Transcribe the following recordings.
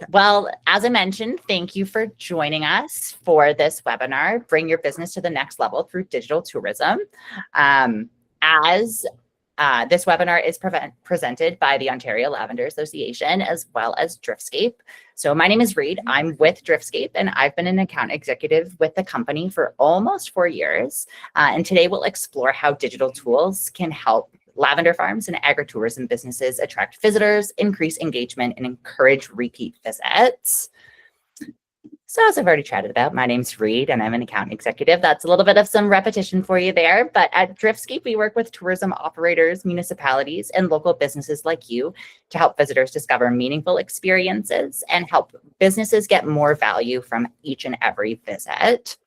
Well, as I mentioned, thank you for joining us for this webinar, Bring Your Business to the Next Level Through Digital Tourism. As this webinar is presented by the Ontario Lavender Association as well as Driftscape. So my name is Reed. I'm with Driftscape, and I've been an account executive with the company for almost 4 years. And today we'll explore how digital tools can help lavender farms and agritourism businesses attract visitors, increase engagement, and encourage repeat visits. So as I've already chatted about, my name's Reed and I'm an account executive. That's a little bit of some repetition for you there, but at Driftscape, we work with tourism operators, municipalities, and local businesses like you to help visitors discover meaningful experiences and help businesses get more value from each and every visit.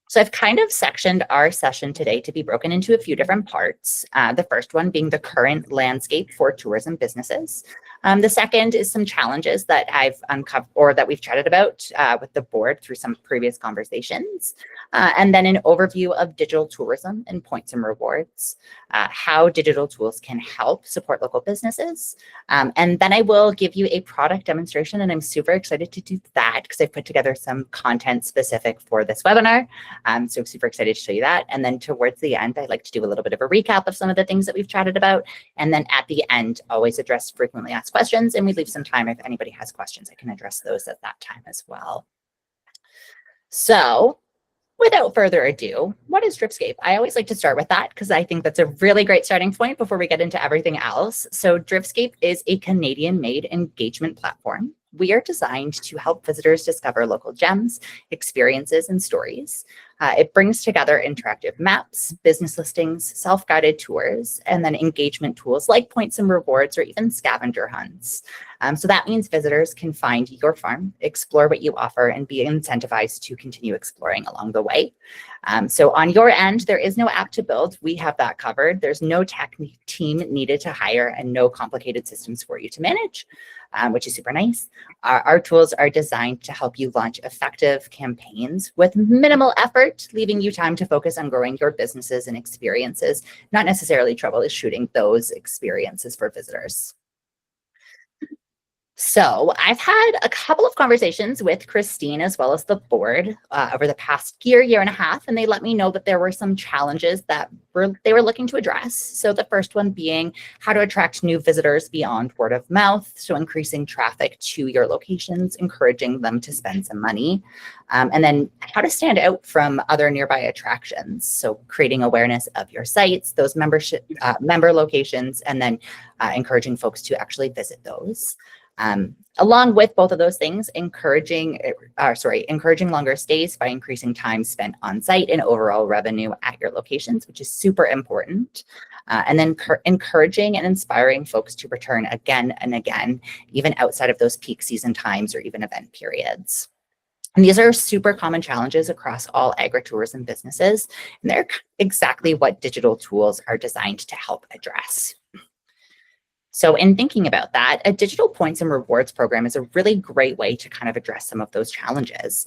So I've kind of sectioned our session today to be broken into a few different parts. The first one being the current landscape for tourism businesses. The second is some challenges that I've uncovered or that we've chatted about with the board through some previous conversations. And then an overview of digital tourism and points and rewards, how digital tools can help support local businesses. And then I will give you a product demonstration, and I'm super excited to do that because I've put together some content specific for this webinar. So I'm super excited to show you that. And then towards the end, I like to do a little bit of a recap of some of the things that we've chatted about. And then at the end, always address frequently asked questions. And we leave some time if anybody has questions, I can address those at that time as well. So without further ado, what is Driftscape? I always like to start with that because I think that's a really great starting point before we get into everything else. So Driftscape is a Canadian-made engagement platform. We are designed to help visitors discover local gems, experiences, and stories. It brings together interactive maps, business listings, self-guided tours, and then engagement tools like points and rewards or even scavenger hunts. So that means visitors can find your farm, explore what you offer, and be incentivized to continue exploring along the way. So on your end, there is no app to build. We have that covered. There's no tech team needed to hire and no complicated systems for you to manage, which is super nice. Our tools are designed to help you launch effective campaigns with minimal effort, leaving you time to focus on growing your businesses and experiences, not necessarily troubleshooting those experiences for visitors. So I've had a couple of conversations with Christine as well as the board over the past year and a half, and they let me know that there were some challenges that they were looking to address. So the first one being how to attract new visitors beyond word of mouth, so increasing traffic to your locations, encouraging them to spend some money, and then how to stand out from other nearby attractions, so creating awareness of your sites, those member locations, and then encouraging folks to actually visit those. Along with both of those things, encouraging longer stays by increasing time spent on site and overall revenue at your locations, which is super important. And then encouraging and inspiring folks to return again and again, even outside of those peak season times or even event periods. And these are super common challenges across all agritourism businesses, and they're exactly what digital tools are designed to help address. So in thinking about that, a digital points and rewards program is a really great way to kind of address some of those challenges.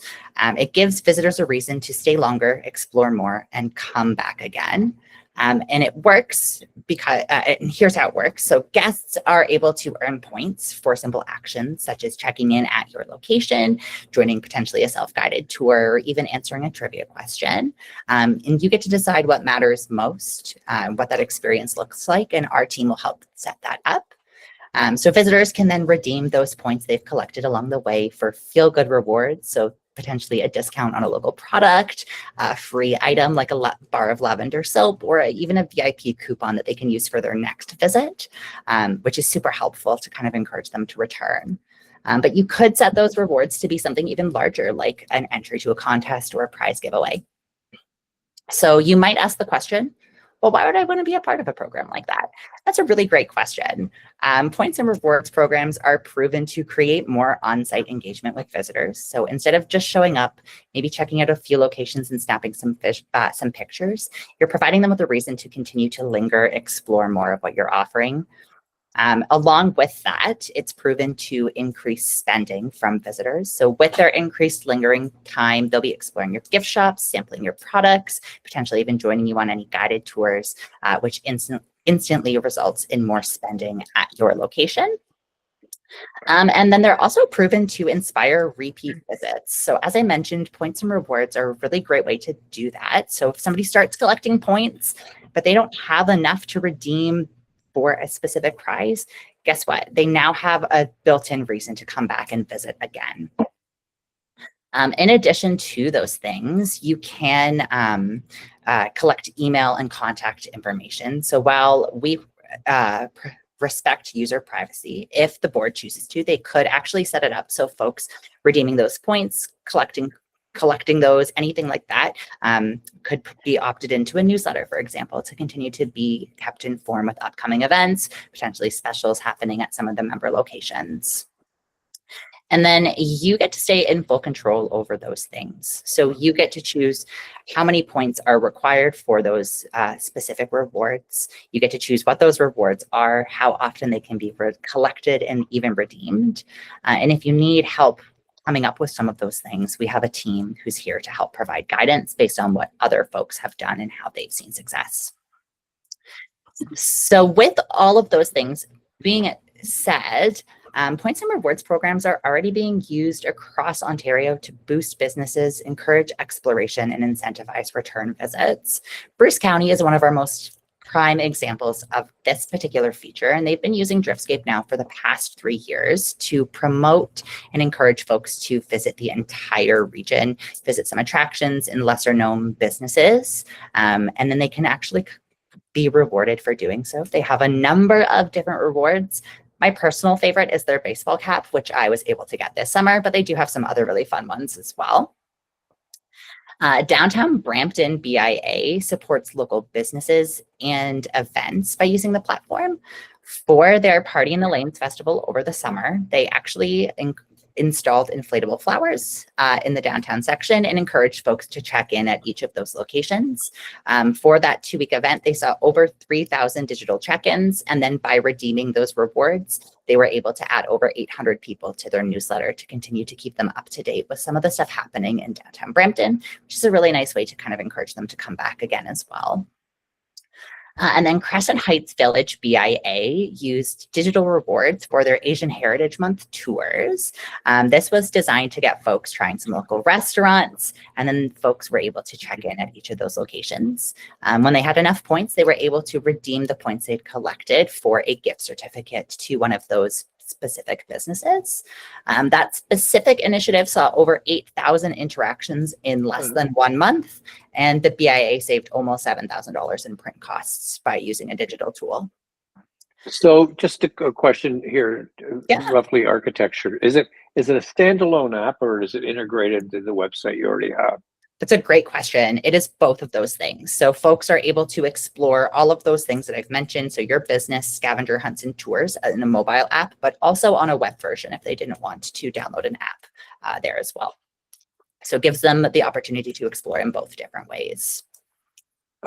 It gives visitors a reason to stay longer, explore more, and come back again. And it works because, and here's how it works. So guests are able to earn points for simple actions, such as checking in at your location, joining potentially a self-guided tour, or even answering a trivia question. And you get to decide what matters most, what that experience looks like, and our team will help set that up. So visitors can then redeem those points they've collected along the way for feel-good rewards. So potentially a discount on a local product, a free item like a bar of lavender soap, or even a VIP coupon that they can use for their next visit, which is super helpful to kind of encourage them to return. But you could set those rewards to be something even larger, like an entry to a contest or a prize giveaway. So you might ask the question, well, why would I want to be a part of a program like that? That's a really great question. Points and rewards programs are proven to create more on-site engagement with visitors. So instead of just showing up, maybe checking out a few locations and snapping some pictures, you're providing them with a reason to continue to linger, explore more of what you're offering. Along with that, it's proven to increase spending from visitors. So with their increased lingering time, they'll be exploring your gift shops, sampling your products, potentially even joining you on any guided tours, which instantly results in more spending at your location. And then they're also proven to inspire repeat visits. So as I mentioned, points and rewards are a really great way to do that. So if somebody starts collecting points, but they don't have enough to redeem for a specific prize, guess what? They now have a built-in reason to come back and visit again. In addition to those things, you can collect email and contact information. So while we respect user privacy, if the board chooses to, they could actually set it up so folks redeeming those points, collecting those, anything like that, could be opted into a newsletter, for example, to continue to be kept informed with upcoming events, potentially specials happening at some of the member locations. And then you get to stay in full control over those things. So you get to choose how many points are required for those specific rewards. You get to choose what those rewards are, how often they can be collected and even redeemed. And if you need help coming up with some of those things, we have a team who's here to help provide guidance based on what other folks have done and how they've seen success. So with all of those things being said, points and rewards programs are already being used across Ontario to boost businesses, encourage exploration, and incentivize return visits. Bruce County is one of our most prime examples of this particular feature, and they've been using Driftscape now for the past 3 years to promote and encourage folks to visit the entire region, visit some attractions in lesser known businesses, and then they can actually be rewarded for doing so. They have a number of different rewards. My personal favorite is their baseball cap, which I was able to get this summer, but they do have some other really fun ones as well. Downtown Brampton BIA supports local businesses and events by using the platform. For their Party in the Lanes festival over the summer, they actually installed inflatable flowers in the downtown section and encouraged folks to check in at each of those locations. For that 2-week event, they saw over 3,000 digital check-ins, and then by redeeming those rewards, they were able to add over 800 people to their newsletter to continue to keep them up to date with some of the stuff happening in downtown Brampton, which is a really nice way to kind of encourage them to come back again as well. And then Crescent Heights Village BIA used digital rewards for their Asian Heritage Month tours. This was designed to get folks trying some local restaurants, and then folks were able to check in at each of those locations. When they had enough points, they were able to redeem the points they'd collected for a gift certificate to one of those specific businesses. That specific initiative saw over 8,000 interactions in less than 1 month, and the BIA saved almost $7,000 in print costs by using a digital tool. So just a question here, roughly architecture. Is it a standalone app, or is it integrated to the website you already have? That's a great question. It is both of those things. So folks are able to explore all of those things that I've mentioned. So your business scavenger hunts and tours in a mobile app, but also on a web version if they didn't want to download an app there as well. So it gives them the opportunity to explore in both different ways.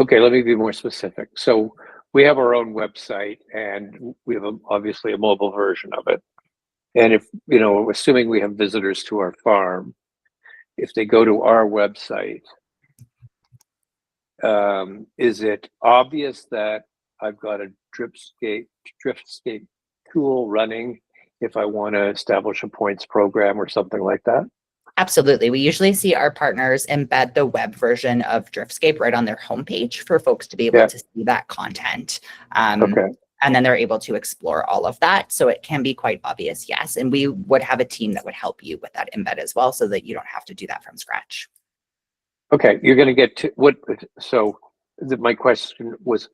Okay, let me be more specific. So we have our own website, and we have obviously a mobile version of it. And if, assuming we have visitors to our farm, if they go to our website, is it obvious that I've got a Driftscape tool running if I want to establish a points program or something like that? Absolutely. We usually see our partners embed the web version of Driftscape right on their homepage for folks to be able to see that content. Okay. And then they're able to explore all of that. So it can be quite obvious, yes. And we would have a team that would help you with that embed as well, so that you don't have to do that from scratch. Okay, you're going to get to what, so my question was,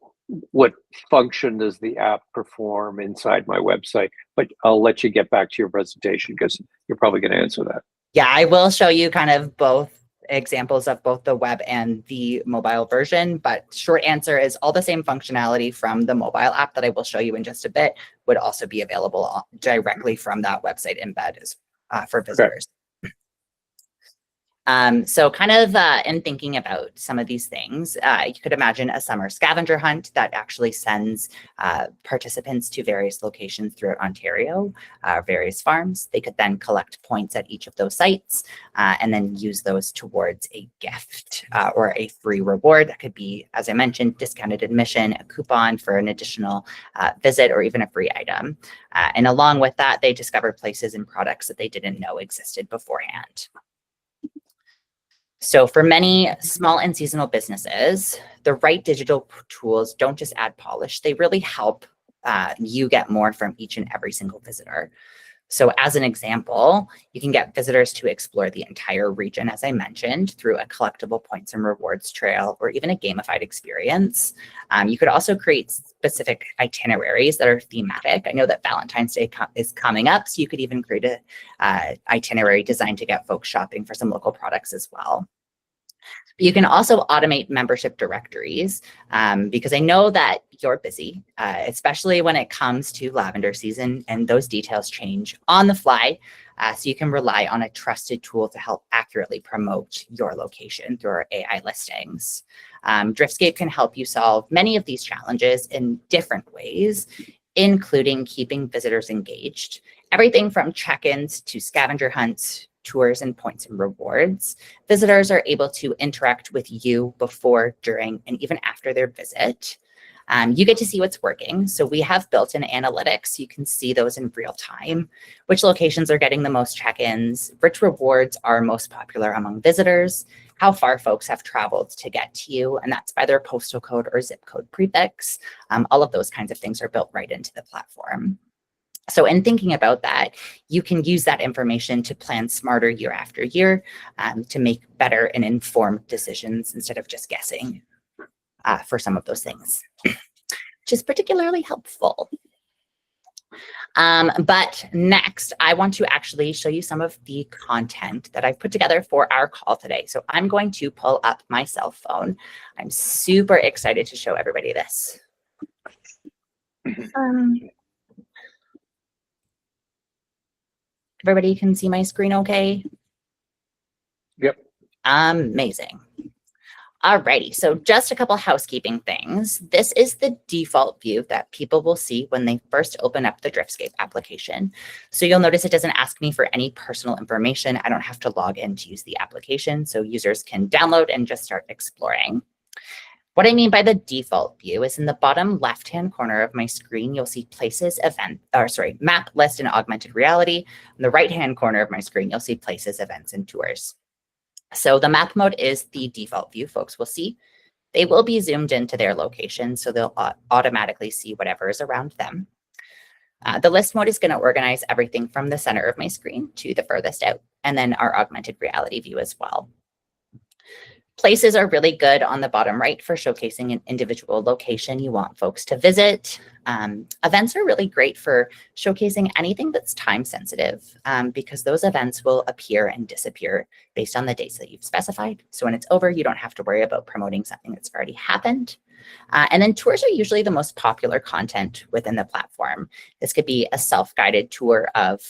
what function does the app perform inside my website? But I'll let you get back to your presentation because you're probably going to answer that. Yeah, I will show you kind of both examples of both the web and the mobile version, but short answer is all the same functionality from the mobile app that I will show you in just a bit would also be available directly from that website embed for visitors. So kind of in thinking about some of these things, you could imagine a summer scavenger hunt that actually sends participants to various locations throughout Ontario, various farms. They could then collect points at each of those sites and then use those towards a gift or a free reward. That could be, as I mentioned, discounted admission, a coupon for an additional visit, or even a free item. And along with that, they discover places and products that they didn't know existed beforehand. So for many small and seasonal businesses, the right digital tools don't just add polish, they really help you get more from each and every single visitor. So as an example, you can get visitors to explore the entire region, as I mentioned, through a collectible points and rewards trail, or even a gamified experience. You could also create specific itineraries that are thematic. I know that Valentine's Day is coming up, so you could even create a itinerary designed to get folks shopping for some local products as well. You can also automate membership directories because I know that you're busy, especially when it comes to lavender season, and those details change on the fly. So you can rely on a trusted tool to help accurately promote your location through our AI listings. Driftscape can help you solve many of these challenges in different ways, including keeping visitors engaged. Everything from check-ins to scavenger hunts, tours, and points and rewards. Visitors are able to interact with you before, during, and even after their visit. You get to see what's working. So we have built-in analytics. You can see those in real time, which locations are getting the most check-ins, which rewards are most popular among visitors, how far folks have traveled to get to you, and that's by their postal code or zip code prefix. All of those kinds of things are built right into the platform. So in thinking about that, you can use that information to plan smarter year after year to make better and informed decisions instead of just guessing for some of those things, which is particularly helpful. But next, I want to actually show you some of the content that I've put together for our call today. So I'm going to pull up my cell phone. I'm super excited to show everybody this. Everybody can see my screen okay? Yep. Amazing. Alrighty, so just a couple housekeeping things. This is the default view that people will see when they first open up the Driftscape application. So you'll notice it doesn't ask me for any personal information. I don't have to log in to use the application, so users can download and just start exploring. What I mean by the default view is in the bottom left-hand corner of my screen, you'll see places, map, list, and augmented reality. In the right-hand corner of my screen, you'll see places, events, and tours. So the map mode is the default view folks will see. They will be zoomed into their location, so they'll automatically see whatever is around them. The list mode is going to organize everything from the center of my screen to the furthest out, and then our augmented reality view as well. Places are really good on the bottom right for showcasing an individual location you want folks to visit. Events are really great for showcasing anything that's time sensitive because those events will appear and disappear based on the dates that you've specified. So when it's over, you don't have to worry about promoting something that's already happened. And then tours are usually the most popular content within the platform. This could be a self-guided tour of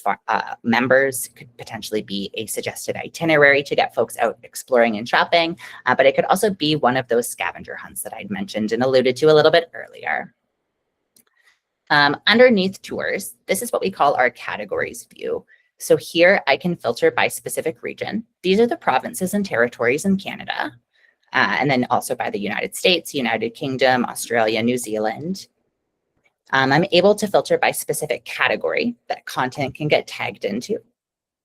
members, could potentially be a suggested itinerary to get folks out exploring and shopping, but it could also be one of those scavenger hunts that I'd mentioned and alluded to a little bit earlier. Underneath tours, this is what we call our categories view. So here I can filter by specific region. These are the provinces and territories in Canada. And then also by the United States, United Kingdom, Australia, New Zealand. I'm able to filter by specific category that content can get tagged into.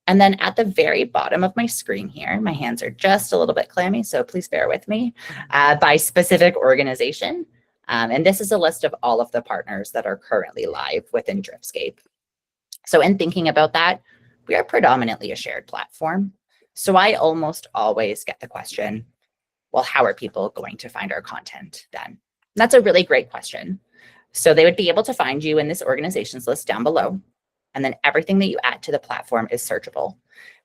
And then at the very bottom of my screen here, my hands are just a little bit clammy, so please bear with me, by specific organization. And this is a list of all of the partners that are currently live within Driftscape. So in thinking about that, we are predominantly a shared platform. So I almost always get the question, well, how are people going to find our content then? And that's a really great question. So they would be able to find you in this organizations list down below. And then everything that you add to the platform is searchable.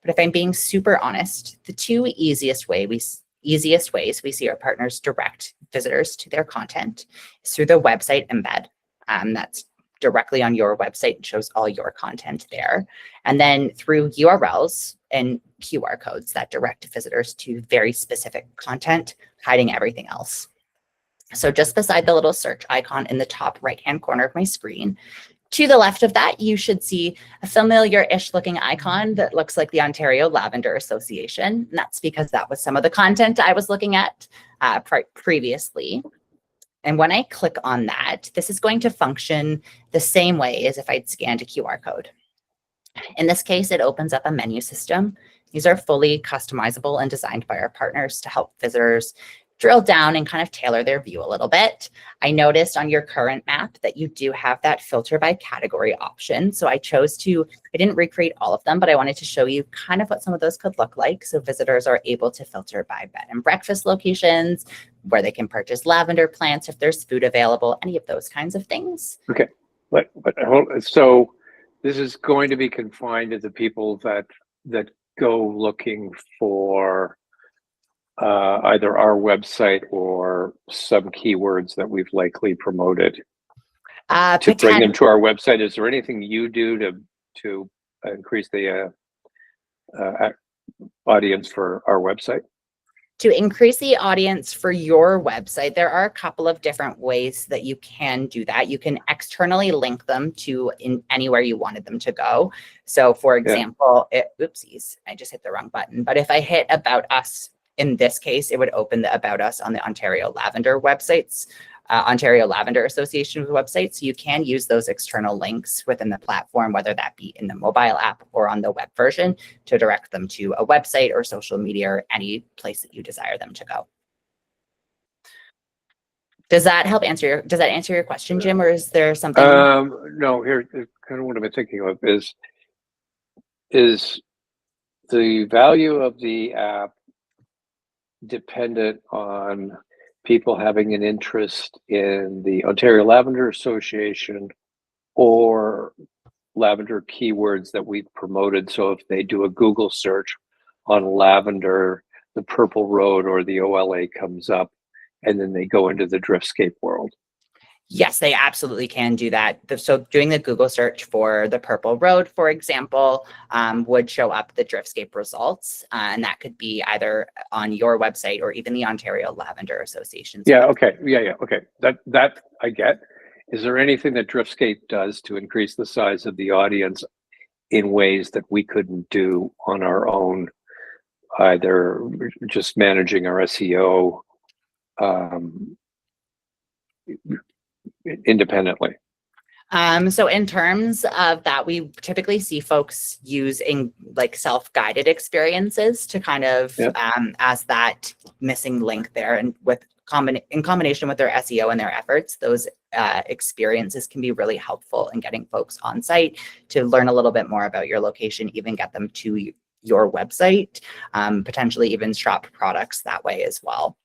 But if I'm being super honest, the two easiest ways we see our partners direct visitors to their content is through the website embed. That's directly on your website and shows all your content there. And then through URLs and QR codes that direct visitors to very specific content, hiding everything else. So just beside the little search icon in the top right-hand corner of my screen, to the left of that, you should see a familiar-ish looking icon that looks like the Ontario Lavender Association. And that's because that was some of the content I was looking at previously. And when I click on that, this is going to function the same way as if I'd scanned a QR code. In this case, it opens up a menu system. These are fully customizable and designed by our partners to help visitors drill down and kind of tailor their view a little bit. I noticed on your current map that you do have that filter by category option. So I didn't recreate all of them, but I wanted to show you kind of what some of those could look like. So visitors are able to filter by bed and breakfast locations, where they can purchase lavender plants if there's food available, any of those kinds of things. Okay, so this is going to be confined to the people that go looking for either our website or some keywords that we've likely promoted to bring them to our website. Is there anything you do to increase the audience for our website? To increase the audience for your website, there are a couple of different ways that you can do that. You can externally link them to anywhere you wanted them to go. So for example, oopsies, I just hit the wrong button. But if I hit About Us, in this case, it would open the About Us on the Ontario Lavender websites, Ontario Lavender Association website. So you can use those external links within the platform, whether that be in the mobile app or on the web version, to direct them to a website or social media or any place that you desire them to go. Does that answer your question, Jim, or is there something? No, here, kind of what I'm thinking of is the value of the app dependent on people having an interest in the Ontario Lavender Association or lavender keywords that we've promoted? So if they do a Google search on lavender, the Purple Road or the OLA comes up, and then they go into the Driftscape world. Yes, they absolutely can do that. So doing the Google search for the Purple Road, for example, would show up the Driftscape results. And that could be either on your website or even the Ontario Lavender Association's website. Okay. Yeah. Okay. That I get. Is there anything that Driftscape does to increase the size of the audience in ways that we couldn't do on our own, either just managing our SEO independently? So in terms of that, we typically see folks using like self-guided experiences to kind of as that missing link there, and in combination with their SEO and their efforts, those experiences can be really helpful in getting folks on site to learn a little bit more about your location, even get them to your website, potentially even shop products that way as well.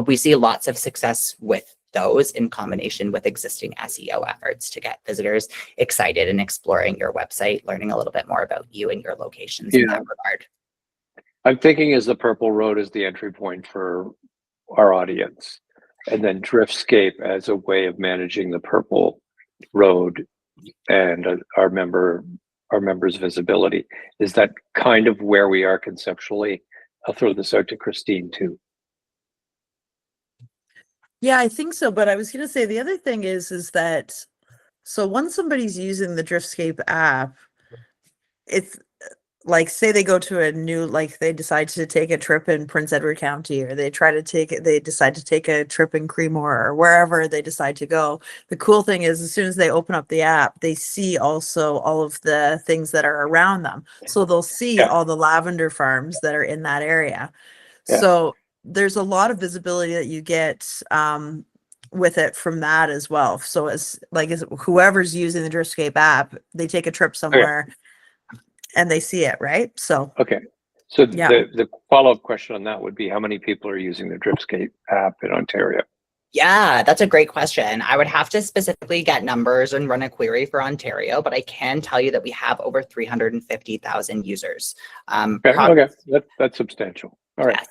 We see lots of success with those in combination with existing SEO efforts to get visitors excited and exploring your website, learning a little bit more about you and your locations in that regard. I'm thinking as the Purple Road is the entry point for our audience, and then Driftscape as a way of managing the Purple Road and our members' visibility. Is that kind of where we are conceptually? I'll throw this out to Christine too. Yeah, I think so. But I was going to say the other thing is that, so once somebody's using the Driftscape app, it's like, say they go to a new, like they decide to take a trip in Prince Edward County, or they decide to take a trip in Creemore, or wherever they decide to go. The cool thing is, as soon as they open up the app, they see also all of the things that are around them. So they'll see all the lavender farms that are in that area. Yeah. So there's a lot of visibility that you get with it from that as well. So as whoever's using the Driftscape app, they take a trip somewhere and they see it, right? So so the follow-up question on that would be, how many people are using the Driftscape app in Ontario? Yeah, that's a great question. I would have to specifically get numbers and run a query for Ontario, but I can tell you that we have over 350,000 users. That's substantial. All right. Yes.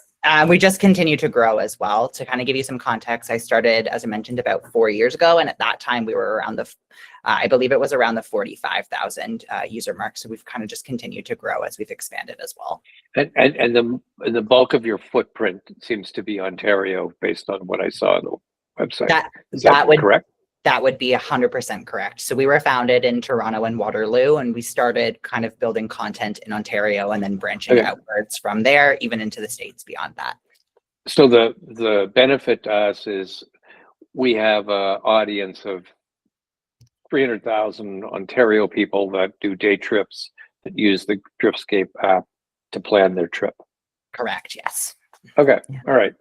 We just continue to grow as well. To kind of give you some context, I started, as I mentioned, about 4 years ago. And at that time, we were around the I believe it was around the 45,000 user mark. So we've kind of just continued to grow as we've expanded as well. And the bulk of your footprint seems to be Ontario, based on what I saw on the website. Is that correct? That would be 100% correct. So we were founded in Toronto and Waterloo, and we started kind of building content in Ontario and then branching outwards from there, even into the States beyond that. So the benefit to us is we have an audience of 300,000 Ontario people that do day trips, that use the Driftscape app to plan their trip. Correct. Yes. Okay. All right.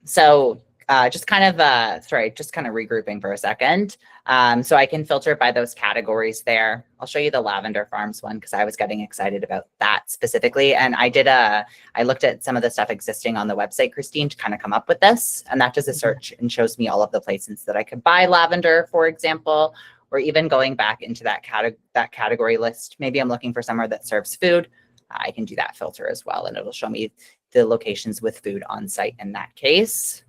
So just kind of regrouping for a second. So I can filter by those categories there. I'll show you the lavender farms one because I was getting excited about that specifically. And I looked at some of the stuff existing on the website, Christine, to kind of come up with this. And that does a search and shows me all of the places that I could buy lavender, for example, or even going back into that category list. Maybe I'm looking for somewhere that serves food. I can do that filter as well. And it'll show me the locations with food on site in that case.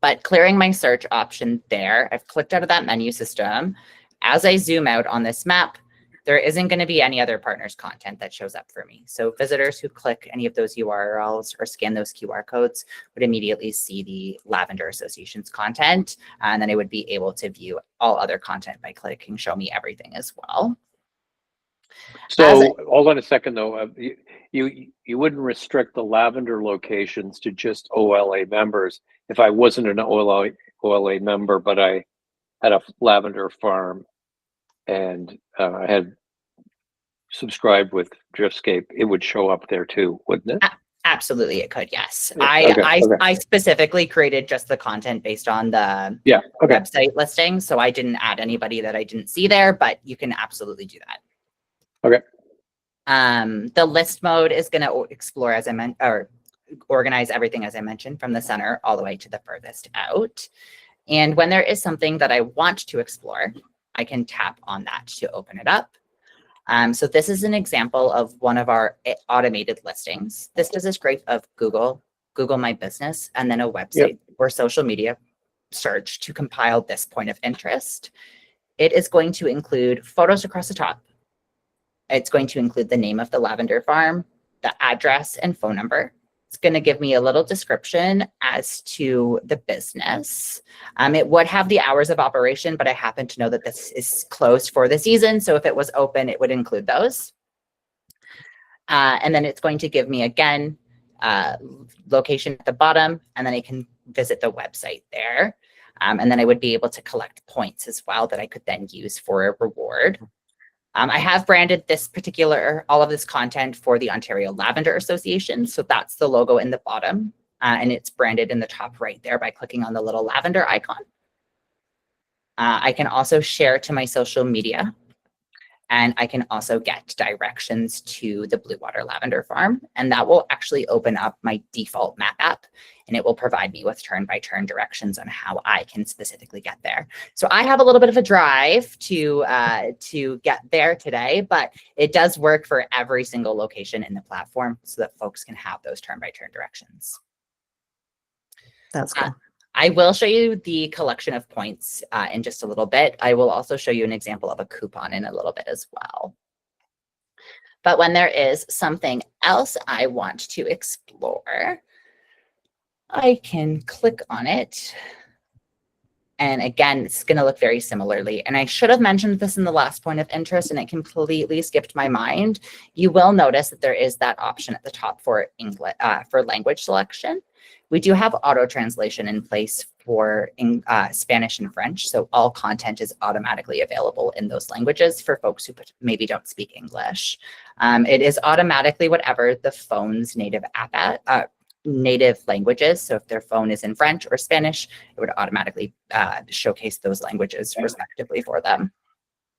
But clearing my search option there, I've clicked out of that menu system. As I zoom out on this map, there isn't going to be any other partners content that shows up for me. So visitors who click any of those URLs or scan those QR codes would immediately see the Lavender Association's content. And then I would be able to view all other content by clicking show me everything as well. So hold on a second though. You wouldn't restrict the lavender locations to just OLA members. If I wasn't an OLA member, but I had a lavender farm and I had subscribed with Driftscape, it would show up there too, wouldn't it? Absolutely, it could. Yes, Okay. I specifically created just the content based on the website listing, so I didn't add anybody that I didn't see there. But you can absolutely do that. Okay. The list mode is going to explore, as I mentioned, or organize everything, as I mentioned, from the center all the way to the furthest out. And when there is something that I want to explore, I can tap on that to open it up. So this is an example of one of our automated listings. This does a scrape of Google My Business, and then a website or social media search to compile this point of interest. It is going to include photos across the top. It's going to include the name of the lavender farm, the address and phone number. It's going to give me a little description as to the business. It would have the hours of operation, but I happen to know that this is closed for the season. So if it was open, it would include those. And then it's going to give me, again, location at the bottom, and then I can visit the website there. And then I would be able to collect points as well that I could then use for a reward. I have branded all of this content for the Ontario Lavender Association. So that's the logo in the bottom, and it's branded in the top right there by clicking on the little lavender icon. I can also share to my social media, and I can also get directions to the Blue Water Lavender Farm, and that will actually open up my default map app, and it will provide me with turn-by-turn directions on how I can specifically get there. So I have a little bit of a drive to get there today, but it does work for every single location in the platform so that folks can have those turn-by-turn directions. That's cool. I will show you the collection of points in just a little bit. I will also show you an example of a coupon in a little bit as well. But when there is something else I want to explore, I can click on it. And again, it's going to look very similarly. And I should have mentioned this in the last point of interest, and it completely skipped my mind. You will notice that there is that option at the top for English, for language selection. We do have auto translation in place for Spanish and French. So all content is automatically available in those languages for folks who maybe don't speak English. It is automatically whatever the phone's native native languages. So if their phone is in French or Spanish, it would automatically showcase those languages respectively for them.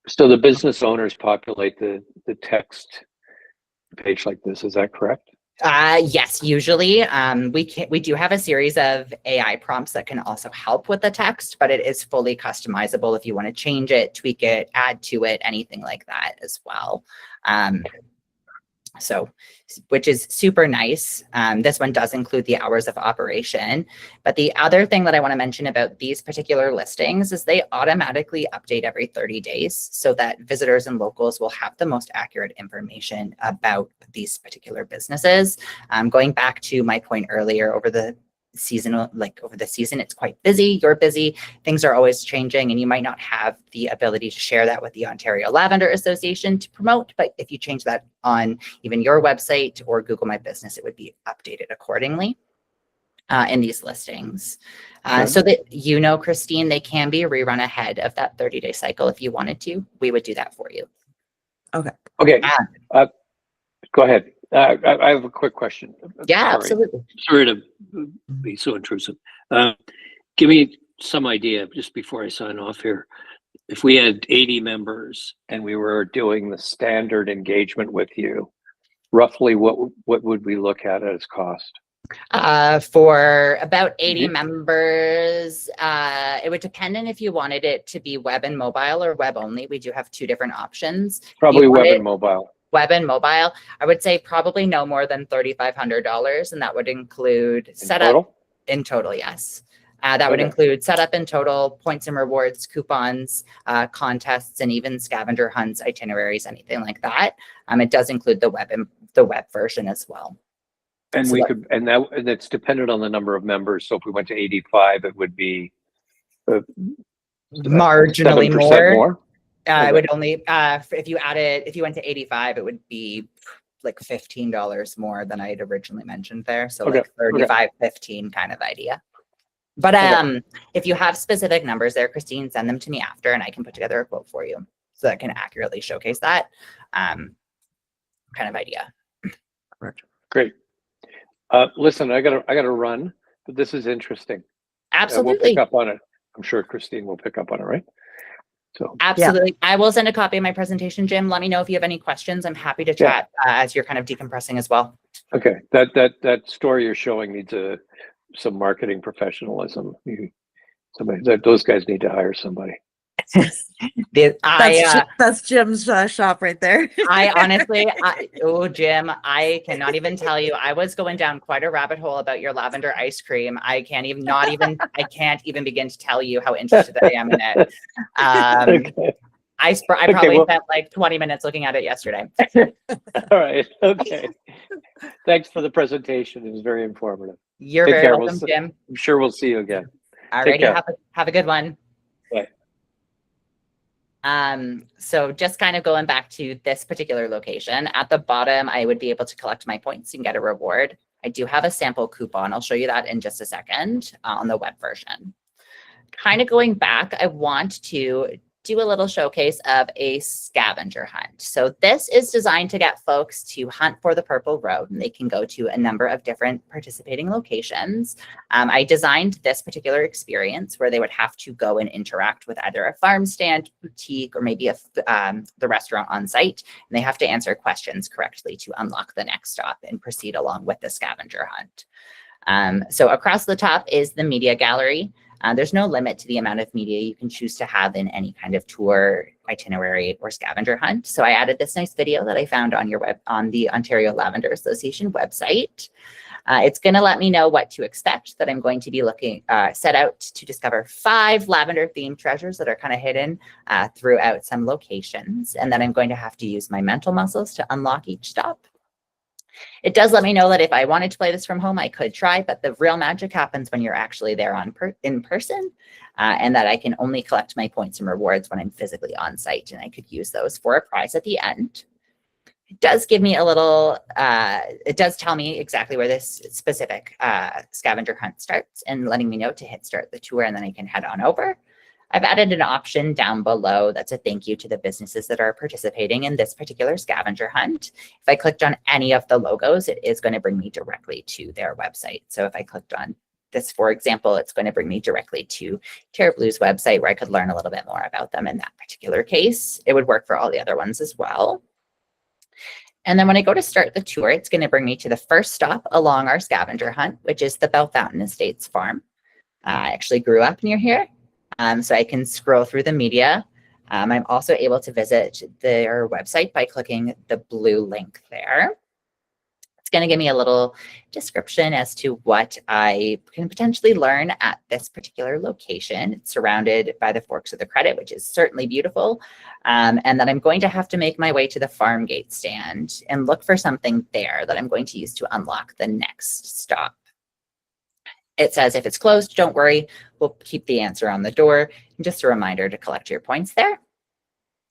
So the business owners populate the text page like this, is that correct? Yes, usually we do have a series of AI prompts that can also help with the text, but it is fully customizable if you want to change it, tweak it, add to it, anything like that as well. So, which is super nice. This one does include the hours of operation. But the other thing that I want to mention about these particular listings is they automatically update every 30 days so that visitors and locals will have the most accurate information about these particular businesses. Going back to my point earlier, over the season, it's quite busy, you're busy, things are always changing, and you might not have the ability to share that with the Ontario Lavender Association to promote, but if you change that on even your website or Google My Business, it would be updated accordingly in these listings. So that, Christine, they can be rerun ahead of that 30-day cycle if you wanted to. We would do that for you. Okay. Go ahead. I have a quick question. Yeah, Sorry. absolutely. Sorry to be so intrusive. Give me some idea just before I sign off here. If we had 80 members And we were doing the standard engagement with you, roughly what would we look at as cost? For about 80 Yeah. members, it would depend on if you wanted it to be web and mobile or web only. We do have two different options. Probably web and mobile. Web and mobile, I would say probably no more than $3,500, and that would include setup in total. Yes, that would include setup in total, points and rewards, coupons, contests, and even scavenger hunts, itineraries, anything like that. It does include the web version as well. And So we could, and that's dependent on the number of members. So if we went to 85, it would be Marginally 7% more. It would only if you went to 85, it would be like $15 more than I had originally mentioned there. So like 35, 15 kind of idea. But if you have specific numbers there, Christine, send them to me after, and I can put together a quote for you so that can accurately showcase that kind of idea. Great. Listen, I gotta run, but this is interesting. Absolutely. We'll pick up on it. I'm sure Christine will pick up on it, right? So absolutely. Yeah. I will send a copy of my presentation, Jim. Let me know if you have any questions. I'm happy to chat as you're kind of decompressing as well. Okay. That story you're showing needs some marketing professionalism. Those guys need to hire somebody. That's Jim's shop right there. I honestly, Jim, I cannot even tell you. I was going down quite a rabbit hole about your lavender ice cream. I can't even begin to tell you how interested I am in it. Okay. I probably spent like 20 minutes looking at it yesterday. All right. Okay. Thanks for the presentation. It was very informative. You're very welcome, Jim. I'm sure we'll see you again. All righty. Have a good one. Bye. So just kind of going back to this particular location, at the bottom, I would be able to collect my points and get a reward. I do have a sample coupon. I'll show you that in just a second on the web version. Kind of going back, I want to do a little showcase of a scavenger hunt. So this is designed to get folks to hunt for the Purple Road, and they can go to a number of different participating locations. I designed this particular experience where they would have to go and interact with either a farm stand, boutique, or maybe the restaurant on site, and they have to answer questions correctly to unlock the next stop and proceed along with the scavenger hunt. So across the top is the media gallery. There's no limit to the amount of media you can choose to have in any kind of tour, itinerary, or scavenger hunt. So I added this nice video that I found on the Ontario Lavender Association website. It's going to let me know what to expect, that I'm going to be set out to discover 5 lavender themed treasures that are kind of hidden throughout some locations. And then I'm going to have to use my mental muscles to unlock each stop. It does let me know that if I wanted to play this from home, I could try, but the real magic happens when you're actually there in person, and that I can only collect my points and rewards when I'm physically on site, and I could use those for a prize at the end. It does give me it does tell me exactly where this specific scavenger hunt starts and letting me know to hit start the tour, and then I can head on over. I've added an option down below that's a thank you to the businesses that are participating in this particular scavenger hunt. If I clicked on any of the logos, it is going to bring me directly to their website. So if I clicked on this, for example, it's going to bring me directly to Terra Blue's website where I could learn a little bit more about them in that particular case. It would work for all the other ones as well. And then when I go to start the tour, it's going to bring me to the first stop along our scavenger hunt, which is the Bell Fountain Estates farm. I actually grew up near here. So I can scroll through the media. I'm also able to visit their website by clicking the blue link there. going to give me a little description as to what I can potentially learn at this particular location. It's surrounded by the Forks of the Credit, which is certainly beautiful. And then I'm going to have to make my way to the farm gate stand and look for something there that I'm going to use to unlock the next stop. It says if it's closed, don't worry, we'll keep the answer on the door. And just a reminder to collect your points there.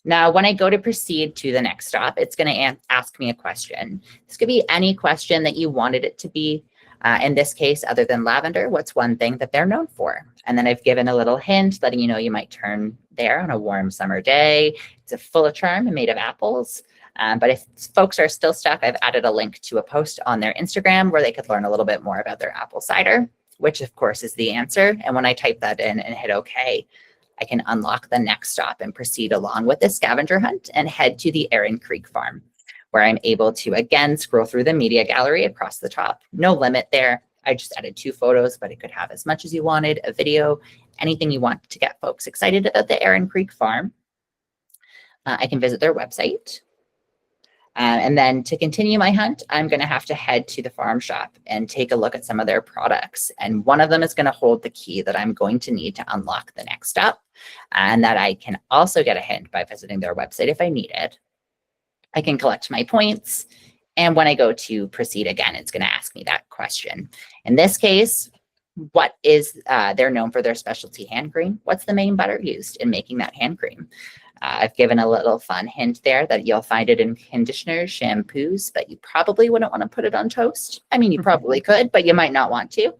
Now, when I go to proceed to the next stop, it's going to ask me a question. This could be any question that you wanted it to be. In this case, other than lavender, what's one thing that they're known for? And then I've given a little hint letting you know you might turn there on a warm summer day. It's full of charm and made of apples. But if folks are still stuck, I've added a link to a post on their Instagram where they could learn a little bit more about their apple cider, which of course is the answer. And when I type that in and hit OK, I can unlock the next stop and proceed along with the scavenger hunt and head to the Erin Creek Farm, where I'm able to again scroll through the media gallery across the top. No limit there. I just added 2 photos, but it could have as much as you wanted, a video, anything you want to get folks excited about the Erin Creek Farm. I can visit their website. And then to continue my hunt, I'm going to have to head to the farm shop and take a look at some of their products. And one of them is going to hold the key that I'm going to need to unlock the next step. And that I can also get a hint by visiting their website if I need it. I can collect my points. And when I go to proceed again, it's going to ask me that question. In this case, what is they're known for their specialty hand cream? What's the main butter used in making that hand cream? I've given a little fun hint there that you'll find it in conditioners, shampoos, but you probably wouldn't want to put it on toast. I mean, you probably could, but you might not want to.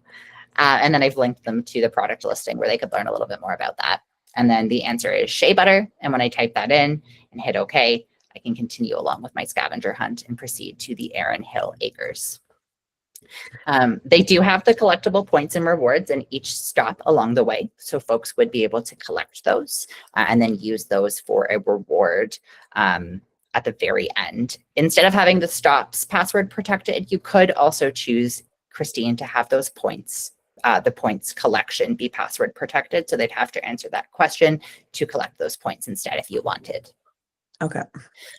And then I've linked them to the product listing where they could learn a little bit more about that. And then the answer is shea butter. And when I type that in and hit OK, I can continue along with my scavenger hunt and proceed to the Erin Hill Acres. They do have the collectible points and rewards in each stop along the way. So folks would be able to collect those and then use those for a reward at the very end. Instead of having the stops password protected, you could also choose, Christine, to have those points, the points collection be password protected. So they'd have to answer that question to collect those points instead if you wanted. Okay,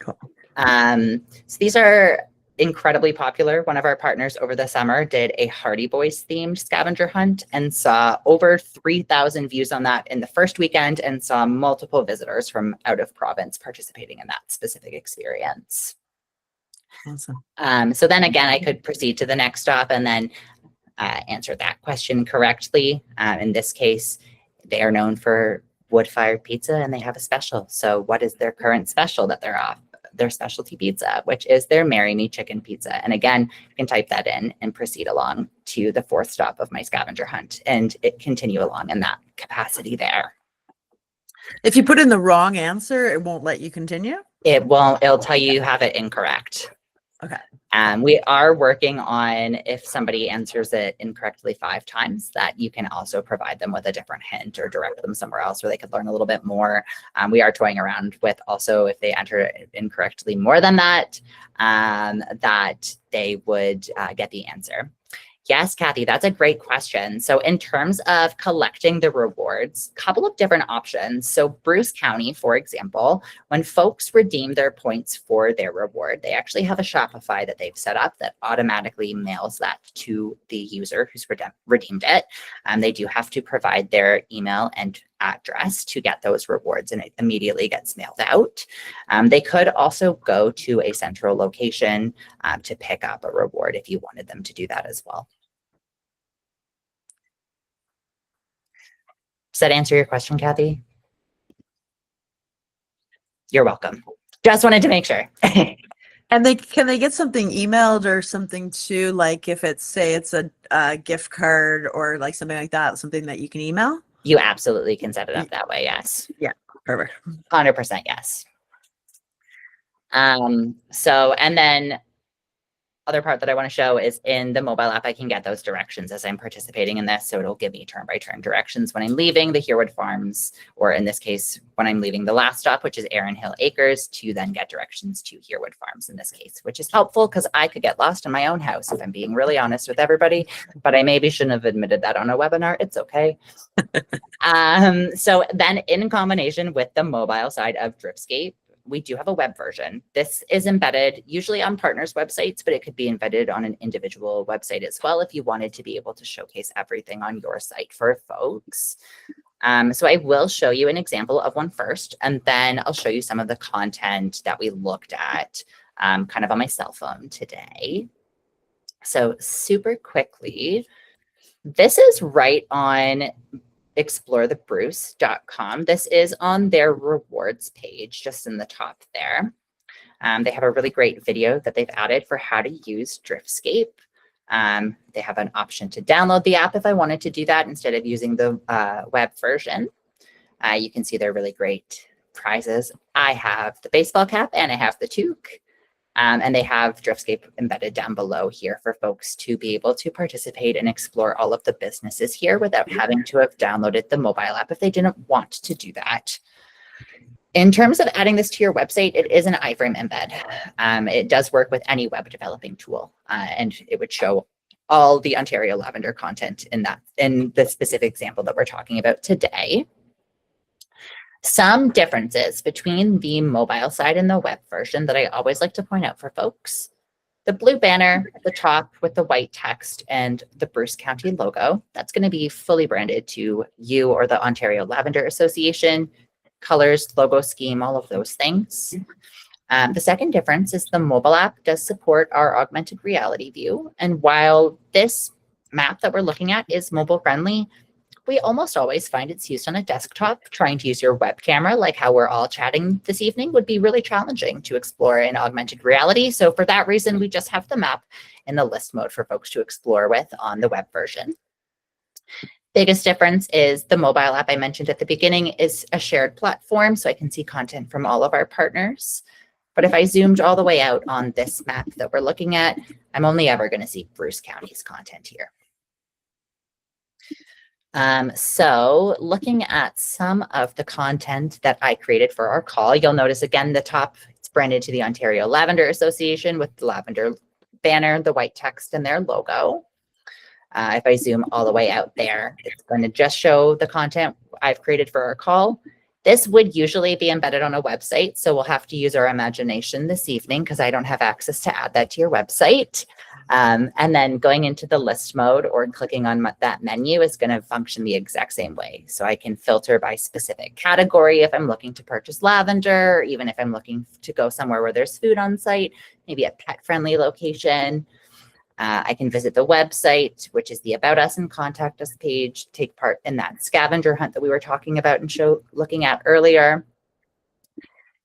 cool. So these are incredibly popular. One of our partners over the summer did a Hardy Boys themed scavenger hunt and saw over 3,000 views on that in the first weekend and saw multiple visitors from out of province participating in that specific experience. Awesome. So then again, I could proceed to the next stop and then answer that question correctly. In this case, they are known for wood-fired pizza and they have a special. So what is their current special that they're off? Their specialty pizza, which is their Marry Me Chicken Pizza. And again, you can type that in and proceed along to the 4th stop of my scavenger hunt and it continue along in that capacity there. If you put in the wrong answer, it won't let you continue? It won't, it'll tell you have it incorrect. Okay. We are working on, if somebody answers it incorrectly 5 times, that you can also provide them with a different hint or direct them somewhere else where they could learn a little bit more. We are toying around with also if they enter it incorrectly more than that, that they would get the answer. Yes, Kathy, that's a great question. So in terms of collecting the rewards, a couple of different options. So Bruce County, for example, when folks redeem their points for their reward, they actually have a Shopify that they've set up that automatically mails that to the user who's redeemed it. They do have to provide their email and address to get those rewards and it immediately gets mailed out. They could also go to a central location to pick up a reward if you wanted them to do that as well. Does that answer your question, Kathy? You're welcome. Just wanted to make sure. And can they get something emailed or something too, like if it's, say it's a gift card or like something like that, something that you can email? You absolutely can set it up that way, yes. Yeah, perfect. 100% yes. So, and then other part that I want to show is in the mobile app, I can get those directions as I'm participating in this. So it'll give me turn-by-turn directions when I'm leaving the Herwood Farms, or in this case, when I'm leaving the last stop, which is Erin Hill Acres, to then get directions to Herwood Farms in this case, which is helpful because I could get lost in my own house if I'm being really honest with everybody, but I maybe shouldn't have admitted that on a webinar. It's okay. So then in combination with the mobile side of Driftscape, we do have a web version. This is embedded usually on partners' websites, but it could be embedded on an individual website as well if you wanted to be able to showcase everything on your site for folks. So I will show you an example of one first, and then I'll show you some of the content that we looked at kind of on my cell phone today. So super quickly, this is right on explorethebruce.com. This is on their rewards page, just in the top there. They have a really great video that they've added for how to use Driftscape. They have an option to download the app if I wanted to do that instead of using the web version. You can see their really great prizes. I have the baseball cap and I have the toque. And they have Driftscape embedded down below here for folks to be able to participate and explore all of the businesses here without having to have downloaded the mobile app if they didn't want to do that. In terms of adding this to your website, it is an iframe embed. It does work with any web developing tool, and it would show all the Ontario Lavender content in the specific example that we're talking about today. Some differences between the mobile side and the web version that I always like to point out for folks. The blue banner at the top with the white text and the Bruce County logo, that's going to be fully branded to you or the Ontario Lavender Association. Colors, logo scheme, all of those things. The second difference is the mobile app does support our augmented reality view. And while this map that we're looking at is mobile friendly, we almost always find it's used on a desktop. Trying to use your web camera, like how we're all chatting this evening, would be really challenging to explore in augmented reality. So for that reason, we just have the map in the list mode for folks to explore with on the web version. Biggest difference is the mobile app I mentioned at the beginning is a shared platform, so I can see content from all of our partners. But if I zoomed all the way out on this map that we're looking at, I'm only ever going to see Bruce County's content here. So looking at some of the content that I created for our call, you'll notice again, the top, it's branded to the Ontario Lavender Association with the lavender banner, the white text and their logo. If I zoom all the way out there, it's going to just show the content I've created for our call. This would usually be embedded on a website, so we'll have to use our imagination this evening because I don't have access to add that to your website. And then going into the list mode or clicking on that menu is going to function the exact same way. So I can filter by specific category if I'm looking to purchase lavender, or even if I'm looking to go somewhere where there's food on site, maybe a pet-friendly location. I can visit the website, which is the About Us and Contact Us page, take part in that scavenger hunt that we were talking about and looking at earlier.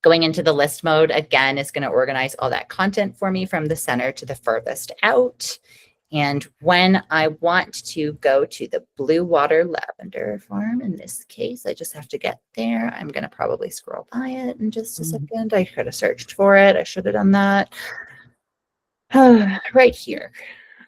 Going into the list mode, again, is going to organize all that content for me from the center to the furthest out. And when I want to go to the Blue Water Lavender Farm, in this case, I just have to get there. I'm going to probably scroll by it in just a second. I could have searched for it. I should have done that. Right here.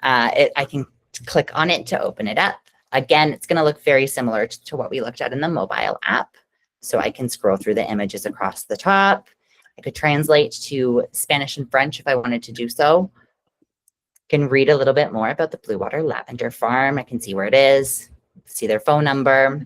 I can click on it to open it up. Again, it's going to look very similar to what we looked at in the mobile app. So I can scroll through the images across the top. I could translate to Spanish and French if I wanted to do so. I can read a little bit more about the Blue Water Lavender Farm. I can see where it is, see their phone number,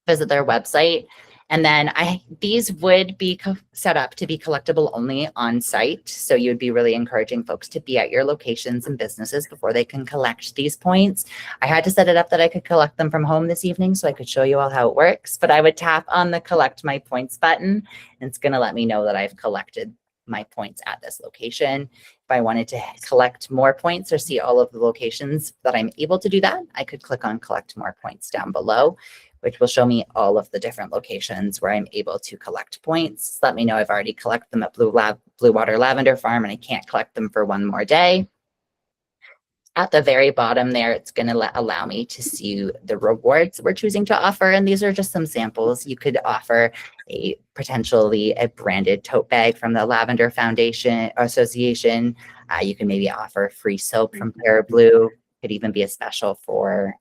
visit their website. And then these would be set up to be collectible only on site. So you'd be really encouraging folks to be at your locations and businesses before they can collect these points. I had to set it up that I could collect them from home this evening so I could show you all how it works. But I would tap on the collect my points button, and it's going to let me know that I've collected my points at this location. If I wanted to collect more points or see all of the locations that I'm able to do that, I could click on collect more points down below, which will show me all of the different locations where I'm able to collect points. Let me know I've already collected them at Blue Water Lavender Farm and I can't collect them for one more day. At the very bottom there, it's going to allow me to see the rewards we're choosing to offer. And these are just some samples. You could offer potentially a branded tote bag from the Lavender Association. You can maybe offer free soap from Para Blue. Could even be a special for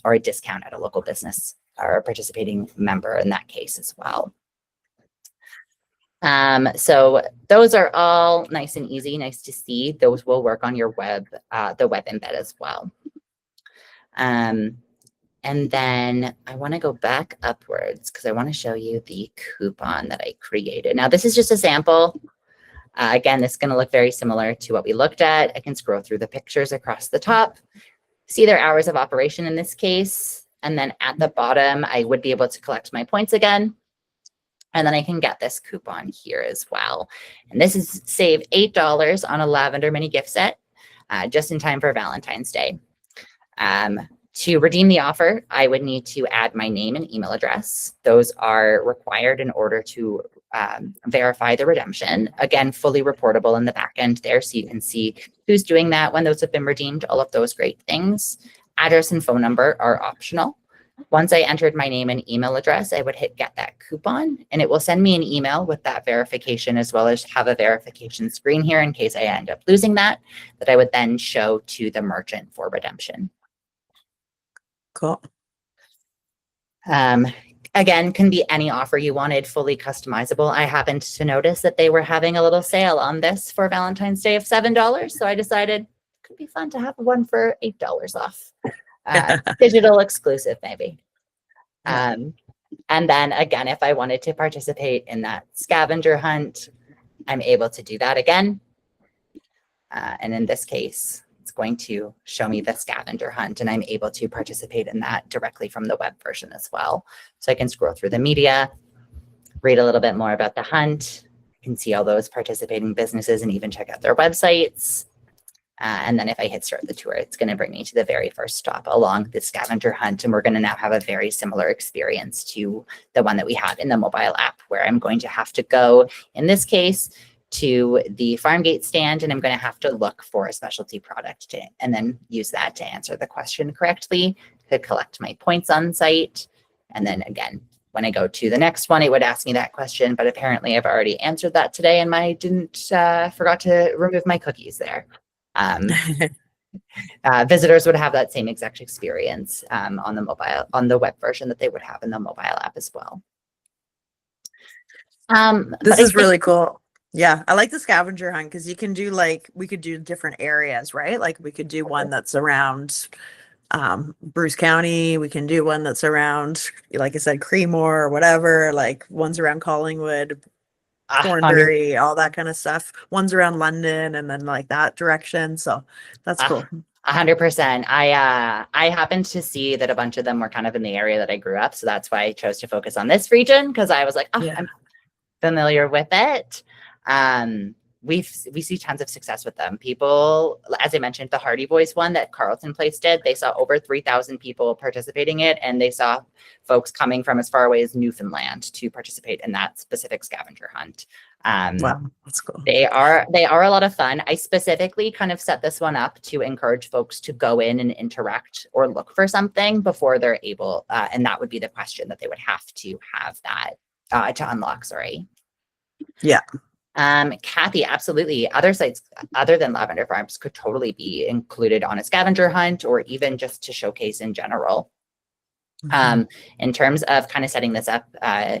or a discount at a local business or a participating member in that case as well. So those are all nice and easy, nice to see. Those will work on your web, the web embed as well. And And then I want to go back upwards because I want to show you the coupon that I created. Now, this is just a sample. Again, this is going to look very similar to what we looked at. I can scroll through the pictures across the top, see their hours of operation in this case. And then at the bottom, I would be able to collect my points again. And then I can get this coupon here as well. And this is save $8 on a lavender mini gift set just in time for Valentine's Day. To redeem the offer, I would need to add my name and email address. Those are required in order to verify the redemption. Again, fully reportable in the back end there, so you can see who's doing that, when those have been redeemed, all of those great things. Address and phone number are optional. Once I entered my name and email address, I would hit get that coupon, and it will send me an email with that verification, as well as have a verification screen here in case I end up losing that I would then show to the merchant for redemption. Cool. Again, can be any offer you wanted, fully customizable. I happened to notice that they were having a little sale on this for Valentine's Day of $7. So I decided it could be fun to have one for $8 off. Digital exclusive, maybe. And then again, if I wanted to participate in that scavenger hunt, I'm able to do that again. And in this case, it's going to show me the scavenger hunt, and I'm able to participate in that directly from the web version as well. So I can scroll through the media, read a little bit more about the hunt. I can see all those participating businesses and even check out their websites. And then if I hit start the tour, it's going to bring me to the very first stop along the scavenger hunt. And we're going to now have a very similar experience to the one that we had in the mobile app, where I'm going to have to go, in this case, to the farm gate stand, and I'm going to have to look for a specialty product and then use that to answer the question correctly to collect my points on site. And then again, when I go to the next one, it would ask me that question, but apparently I've already answered that today, and I forgot to remove my cookies there. Visitors would have that same exact experience on the web version that they would have in the mobile app as well. This is really cool. Yeah, I like the scavenger hunt because you can do we could do different areas, right? Like we could do one that's around Bruce County. We can do one that's around, like I said, Creemore or whatever, like ones around Collingwood, Thornbury, all that kind of stuff. Ones around London and then like that direction. So that's cool. 100%. I happened to see that a bunch of them were kind of in the area that I grew up. So that's why I chose to focus on this region, because I was like, I'm familiar with it. We see tons of success with them. People, as I mentioned, the Hardy Boys one that Carleton Place did, they saw over 3,000 people participating in it, and they saw folks coming from as far away as Newfoundland to participate in that specific scavenger hunt. Wow, that's cool. They are a lot of fun. I specifically kind of set this one up to encourage folks to go in and interact or look for something before they're able, and that would be the question that they would have that to unlock, sorry. Yeah. Kathy, absolutely. Other sites other than Lavender Farms could totally be included on a scavenger hunt, or even just to showcase in general. In terms of kind of setting this up,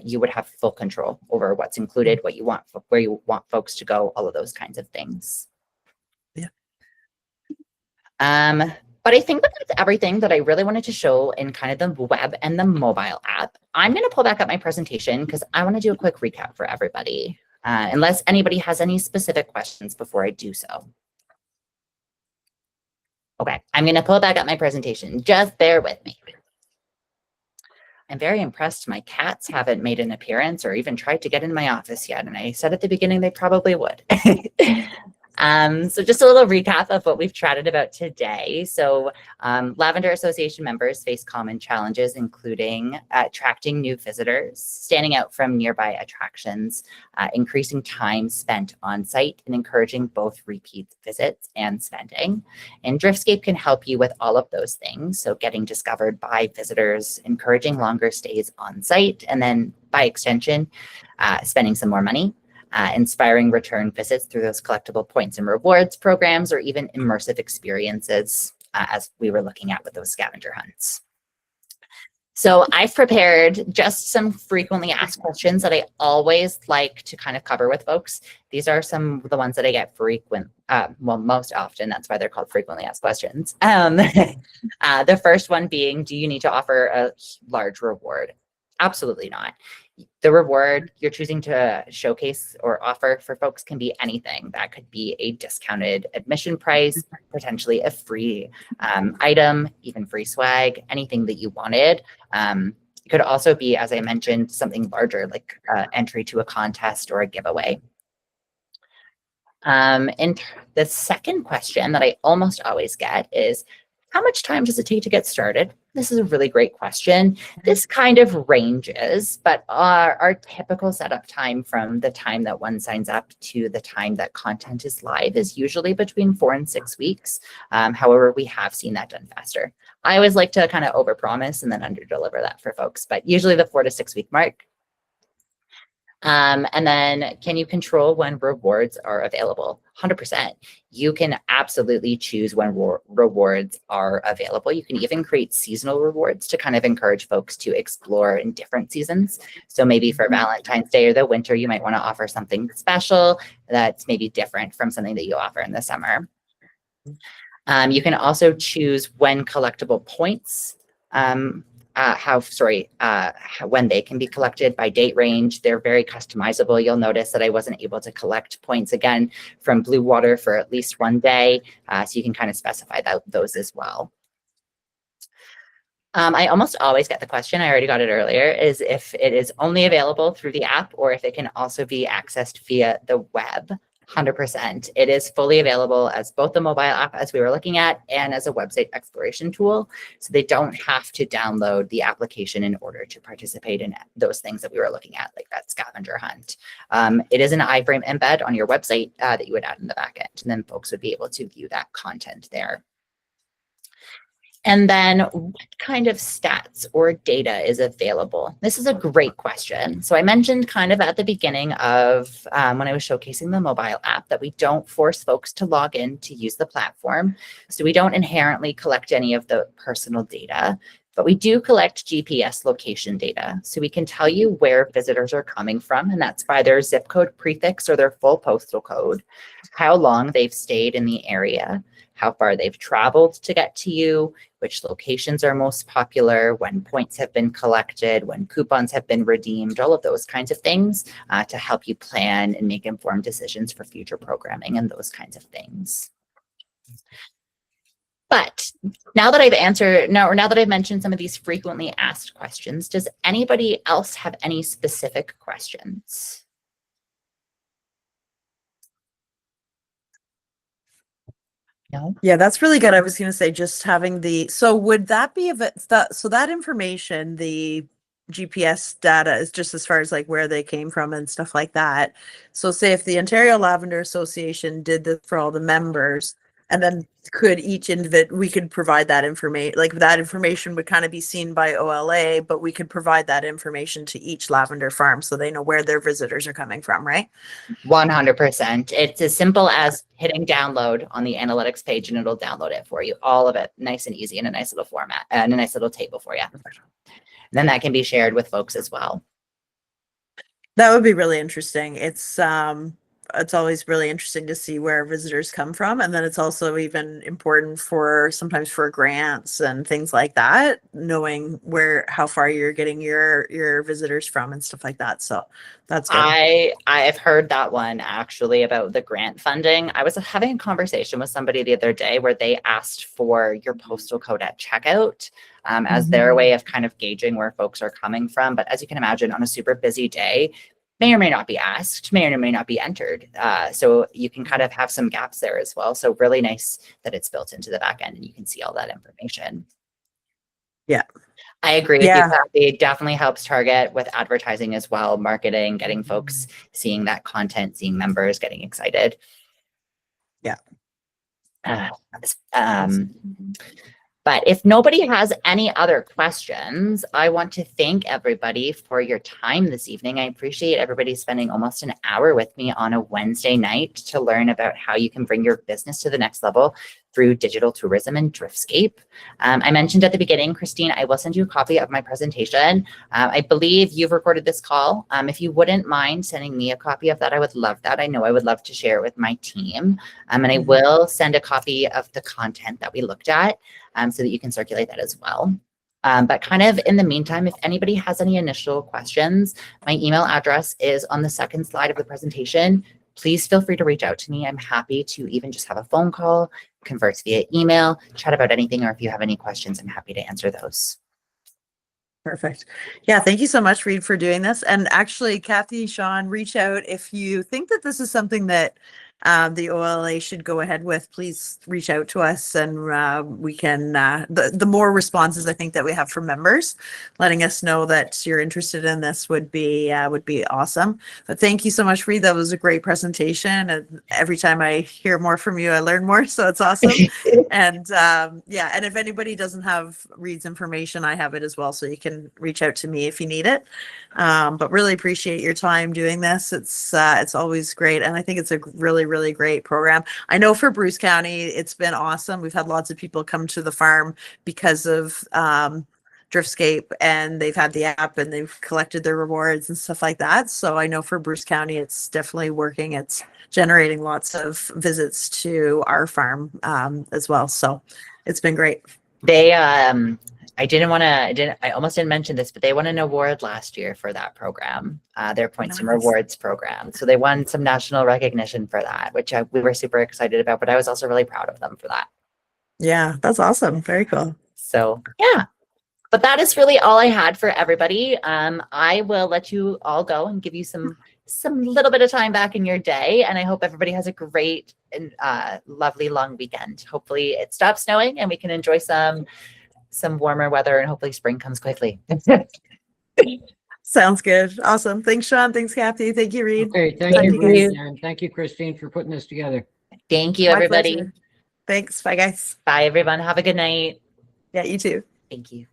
you would have full control over what's included, what you want, where you want folks to go, all of those kinds of things. Yeah. But I think that's everything that I really wanted to show in kind of the web and the mobile app. I'm going to pull back up my presentation because I want to do a quick recap for everybody. Unless anybody has any specific questions before I do so. Okay, I'm going to pull back up my presentation. Just bear with me. I'm very impressed. My cats haven't made an appearance or even tried to get in my office yet. And I said at the beginning they probably would. So just a little recap of what we've chatted about today. So Lavender Association members face common challenges, including attracting new visitors, standing out from nearby attractions, increasing time spent on site, and encouraging both repeat visits and spending. And Driftscape can help you with all of those things. So getting discovered by visitors, encouraging longer stays on site, and then by extension, spending some more money. Inspiring return visits through those collectible points and rewards programs, or even immersive experiences, as we were looking at with those scavenger hunts. So I've prepared just some frequently asked questions that I always like to kind of cover with folks. These are some of the ones that I get most often. That's why they're called frequently asked questions. The first one being, do you need to offer a large reward? Absolutely not. The reward you're choosing to showcase or offer for folks can be anything. That could be a discounted admission price, potentially a free item, even free swag, anything that you wanted. It could also be, as I mentioned, something larger like entry to a contest or a giveaway. And the second question that I almost always get is, how much time does it take to get started? This is a really great question. This kind of ranges, but our typical setup time from the time that one signs up to the time that content is live is usually between 4 and 6 weeks. However, we have seen that done faster. I always like to kind of overpromise and then underdeliver that for folks, but usually the 4 to 6 week mark. And then can you control when rewards are available? 100%. You can absolutely choose when rewards are available. You can even create seasonal rewards to kind of encourage folks to explore in different seasons. So maybe for Valentine's Day or the winter, you might want to offer something special that's maybe different from something that you offer in the summer. You can also choose when collectible points when they can be collected by date range. They're very customizable. You'll notice that I wasn't able to collect points again from Blue Water for at least one day. So you can kind of specify those as well. I almost always get the question, I already got it earlier, is if it is only available through the app or if it can also be accessed via the web. 100%. It is fully available as both the mobile app, as we were looking at, and as a website exploration tool. So they don't have to download the application in order to participate in those things that we were looking at, like that scavenger hunt. It is an iframe embed on your website that you would add in the back end, and then folks would be able to view that content there. And then what kind of stats or data is available? This is a great question. So I mentioned kind of at the beginning of when I was showcasing the mobile app that we don't force folks to log in to use the platform. So we don't inherently collect any of the personal data, but we do collect GPS location data. So we can tell you where visitors are coming from, and that's by their zip code prefix or their full postal code, how long they've stayed in the area, how far they've traveled to get to you, which locations are most popular, when points have been collected, when coupons have been redeemed, all of those kinds of things to help you plan and make informed decisions for future programming and those kinds of things. But now that I've mentioned some of these frequently asked questions, does anybody else have any specific questions? No? Yeah, that's really good. I was going to say just having so would that be so that information, the GPS data is just as far as like where they came from and stuff like that. So say if the Ontario Lavender Association did this for all the members, and then could each we could provide that information, like that information would kind of be seen by OLA, but we could provide that information to each lavender farm so they know where their visitors are coming from, right? 100%. It's as simple as hitting download on the analytics page and it'll download it for you. All of it nice and easy in a nice little format and a nice little table for you. And then that can be shared with folks as well. That would be really interesting. It's always really interesting to see where visitors come from. And then it's also even important sometimes for grants and things like that, knowing how far you're getting your visitors from and stuff like that. So that's good. I've heard that one actually about the grant funding. I was having a conversation with somebody the other day where they asked for your postal code at checkout as their way of kind of gauging where folks are coming from. But as you can imagine, on a super busy day, may or may not be asked, may or may not be entered. So you can kind of have some gaps there as well. So really nice that it's built into the back end and you can see all that information. Yeah. I agree with you, Kathy. It definitely helps target with advertising as well, marketing, getting folks seeing that content, seeing members getting excited. Yeah. But if nobody has any other questions, I want to thank everybody for your time this evening. I appreciate everybody spending almost an hour with me on a Wednesday night to learn about how you can bring your business to the next level. through digital tourism and Driftscape. I mentioned at the beginning, Christine, I will send you a copy of my presentation. I believe you've recorded this call. If you wouldn't mind sending me a copy of that, I would love that. I know I would love to share it with my team. And I will send a copy of the content that we looked at so that you can circulate that as well. But kind of in the meantime, if anybody has any initial questions, my email address is on the second slide of the presentation. Please feel free to reach out to me. I'm happy to even just have a phone call, converse via email, chat about anything, or if you have any questions, I'm happy to answer those. Perfect. Yeah, thank you so much, Reed, for doing this. And actually, Kathy, Sean, reach out if you think that this is something that the OLA should go ahead with. Please reach out to us, and we can. The more responses I think that we have from members, letting us know that you're interested in this would be awesome. But thank you so much, Reed. That was a great presentation, and every time I hear more from you, I learn more. So it's awesome. And yeah, and if anybody doesn't have Reed's information, I have it as well, so you can reach out to me if you need it. But really appreciate your time doing this. It's always great, and I think it's a really great program. I know for Bruce County, it's been awesome. We've had lots of people come to the farm because of Driftscape, and they've had the app and they've collected their rewards and stuff like that. So I know for Bruce County, it's definitely working. It's generating lots of visits to our farm as well. So it's been great. They I almost didn't mention this, but they won an award last year for that program, their points and rewards program. So they won some national recognition for that, which we were super excited about, but I was also really proud of them for that. Yeah, that's awesome. Very cool. So yeah, but that is really all I had for everybody. I will let you all go and give you some little bit of time back in your day. And I hope everybody has a great and lovely long weekend. Hopefully it stops snowing and we can enjoy some warmer weather, and hopefully spring comes quickly. Sounds good. Awesome. Thanks, Sean. Thanks, Kathy. Thank you, Reed. Okay, thank Thank you, you, Reed, guys. and thank you, Christine, for putting this together. Thank you, My everybody. pleasure. Thanks. Bye, guys. Bye, everyone. Have a good night. Yeah, you too. Thank you.